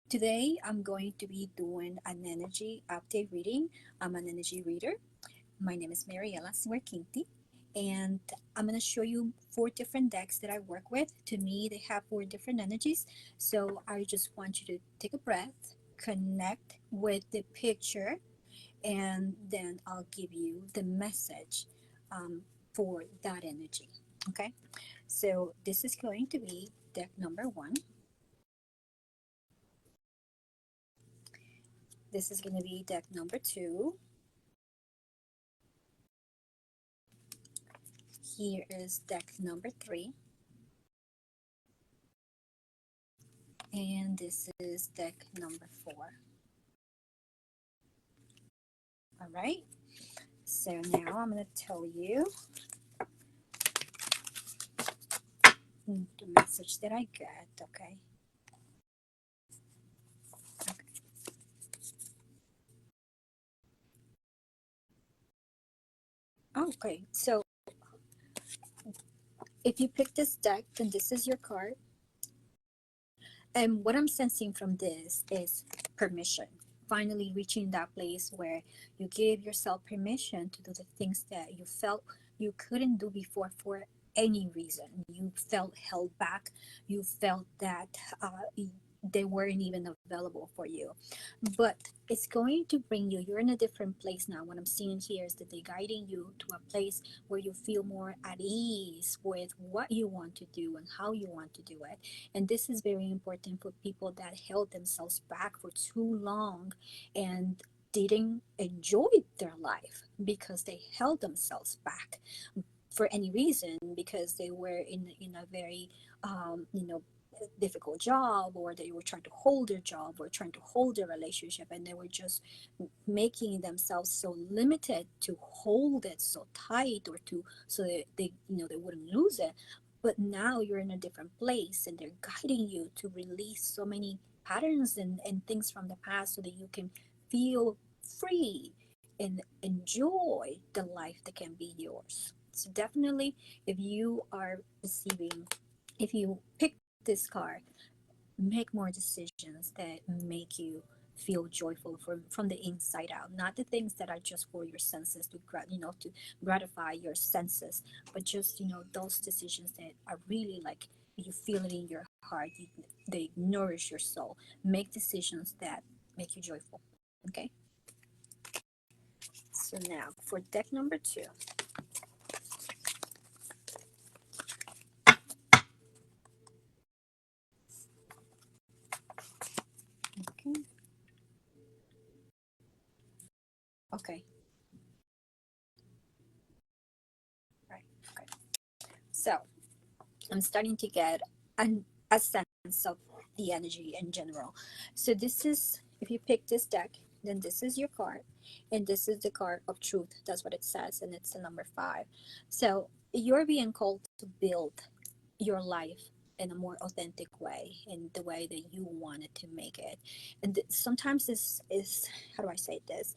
Today, I'm going to be doing an energy update reading. I'm an energy reader. My name is Mariela Suarquinti, and I'm going to show you four different decks that I work with. To me, they have four different energies. So I just want you to take a breath, connect with the picture, and then I'll give you the message for that energy. Okay, so this is going to be deck number one. This is going to be deck number two. Here is deck number three. And this is deck number four. All right. So now I'm going to tell you the message that I got. Okay. Okay. So if you pick this deck, then this is your card. And what I'm sensing from this is permission. Finally reaching that place where you give yourself permission to do the things that you felt you couldn't do before for any reason. You felt held back. You felt that they weren't even available for you. But it's going to bring you, you're in a different place now. What I'm seeing here is that they're guiding you to a place where you feel more at ease with what you want to do and how you want to do it. And this is very important for people that held themselves back for too long and didn't enjoy their life because they held themselves back for any reason, because they were in a very difficult job, or they were trying to hold their job or trying to hold their relationship, and they were just making themselves so limited to hold it so tight, or to so that they wouldn't lose it. But now you're in a different place and they're guiding you to release so many patterns and things from the past so that you can feel free and enjoy the life that can be yours. So definitely, if you are receiving, if you pick this card, make more decisions that make you feel joyful from the inside out, not the things that are just for your senses to to gratify your senses, but just those decisions that are really like you feel it in your heart, they nourish your soul. Make decisions that make you joyful. Okay, so now for deck number two. Okay. Okay. Right. Okay. So I'm starting to get a sense of the energy in general. So this is, if you pick this deck, then this is your card, and this is the card of truth. That's what it says, and it's the number five. So you're being called to build your life in a more authentic way, in the way that you wanted to make it. And sometimes this is, how do I say this?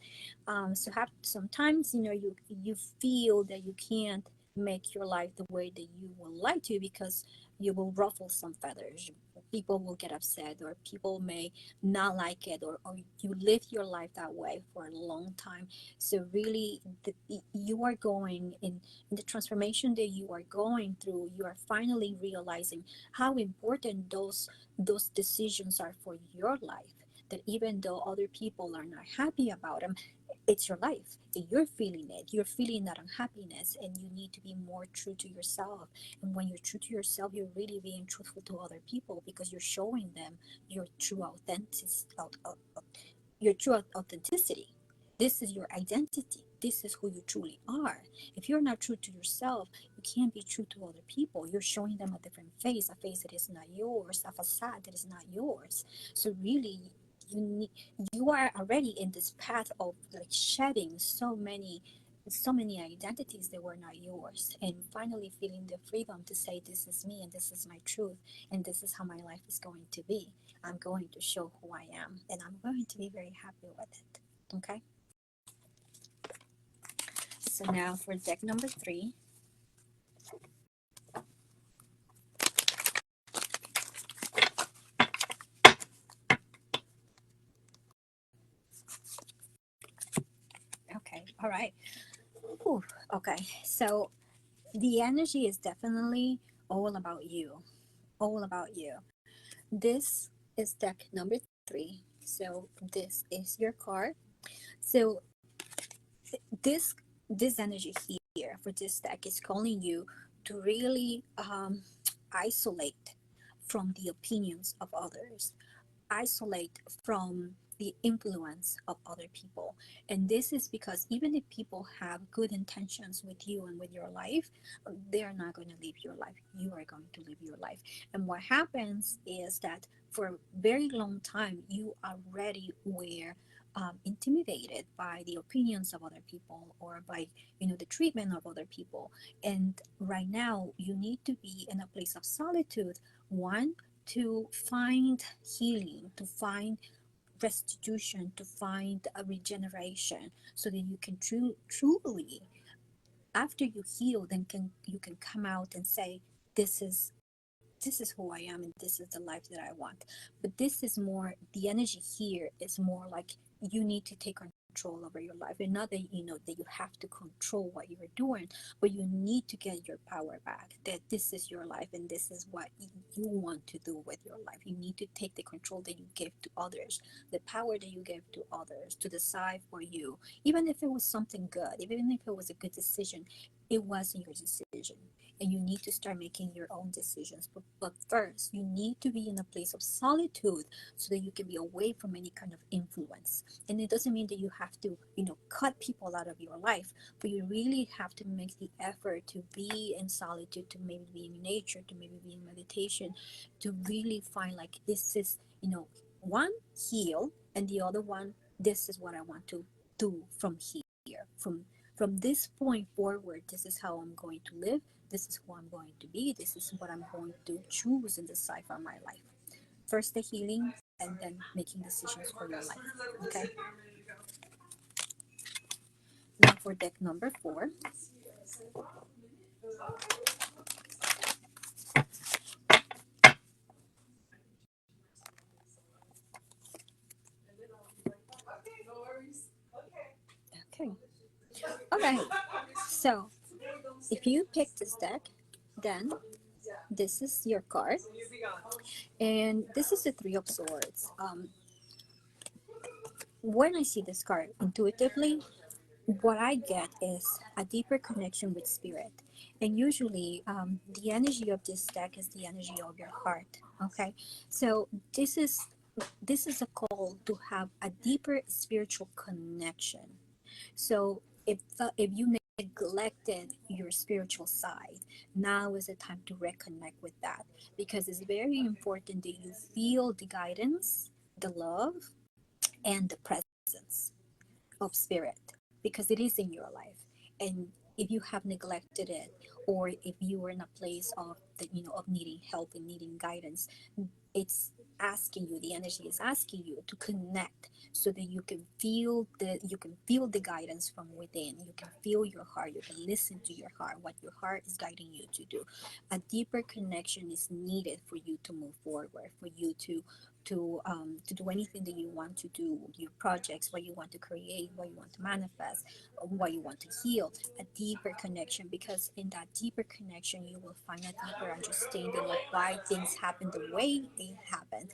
So have sometimes you feel that you can't make your life the way that you would like to, because you will ruffle some feathers. People will get upset, or people may not like it, or you live your life that way for a long time. So really, you are going in the transformation that you are going through. You are finally realizing how important those decisions are for your life, that even though other people are not happy about them, it's your life. You're feeling it. You're feeling that unhappiness, and you need to be more true to yourself. And when you're true to yourself, you're really being truthful to other people, because you're showing them your true authenticity. This is your identity. This is who you truly are. If you're not true to yourself, you can't be true to other people. You're showing them a different face, a face that is not yours, a facade that is not yours. So really, you need, you are already in this path of like shedding so many identities that were not yours, and finally feeling the freedom to say, this is me and this is my truth, and this is how my life is going to be. I'm going to show who I am, and I'm going to be very happy with it. Okay, so now for deck number three. All right. Ooh, okay. So the energy is definitely all about you. All about you. This is deck number three. So this is your card. So this this energy here for this deck is calling you to really isolate from the opinions of others, isolate from the influence of other people. And this is because even if people have good intentions with you and with your life, they're not going to live your life. You are going to live your life. And what happens is that for a very long time, you already were intimidated by the opinions of other people or by the treatment of other people. And right now you need to be in a place of solitude, one, to find healing, to find restitution, to find a regeneration, so that you can truly, after you heal, then you can come out and say, this is who I am and this is the life that I want. But this is more, the energy here is more like you need to take control over your life. And not that that you have to control what you're doing, but you need to get your power back. That this is your life and this is what you want to do with your life. You need to take the control that you gave to others, the power that you gave to others to decide for you. Even if it was something good, even if it was a good decision, it wasn't your decision, and you need to start making your own decisions. But first, you need to be in a place of solitude so that you can be away from any kind of influence. And it doesn't mean that you have to, cut people out of your life, but you really have to make the effort to be in solitude, to maybe be in nature, to maybe be in meditation, to really find like this is, one, heal, and the other one, this is what I want to do from here, from this point forward. This is how I'm going to live, this is who I'm going to be, this is what I'm going to choose and decide for my life. First the healing, and then making decisions for your life. Okay. Now for deck number four. Okay. Okay. So if you pick this deck, then this is your card, and this is the Three of Swords. When I see this card intuitively, what I get is a deeper connection with spirit. And usually, the energy of this deck is the energy of your heart. Okay, so this is a call to have a deeper spiritual connection. So if you neglected your spiritual side, now is the time to reconnect with that, because it's very important that you feel the guidance, the love, and the presence of spirit, because it is in your life. And if you have neglected it, or if you are in a place of of needing help and needing guidance, it's asking you, the energy is asking you to connect, so that you can feel the guidance from within, you can feel your heart, you can listen to your heart, what your heart is guiding you to do. A deeper connection is needed for you to move forward, for you to do anything that you want to do, your projects, what you want to create, what you want to manifest, what you want to heal. A deeper connection, because in that deeper connection you will find a deeper understanding of why things happen the way they happened,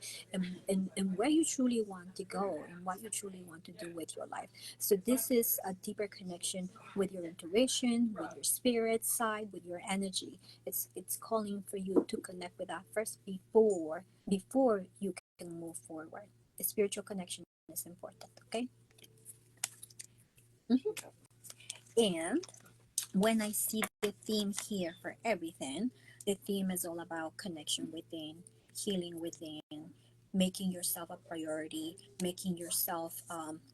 and where you truly want to go and what you truly want to do with your life. So this is a deeper connection with your intuition, with your spirit side, with your energy. It's calling for you to connect with that first, before you can move forward. The spiritual connection is important. Okay. And when I see the theme here for everything, the theme is all about connection within, healing within, making yourself a priority, making yourself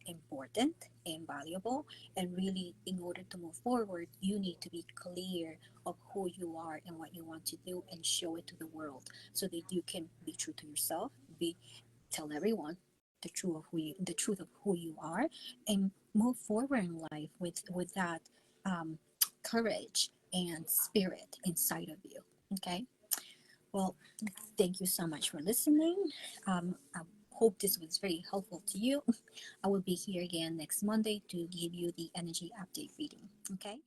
important and valuable. And really, in order to move forward, you need to be clear of who you are and what you want to do, and show it to the world, so that you can be true to yourself, be tell everyone the truth of who you are, and move forward in life with that um, courage and spirit inside of you. Okay. Well, thank you so much for listening. I hope this was very helpful to you. I will be here again next Monday to give you the energy update reading. Okay.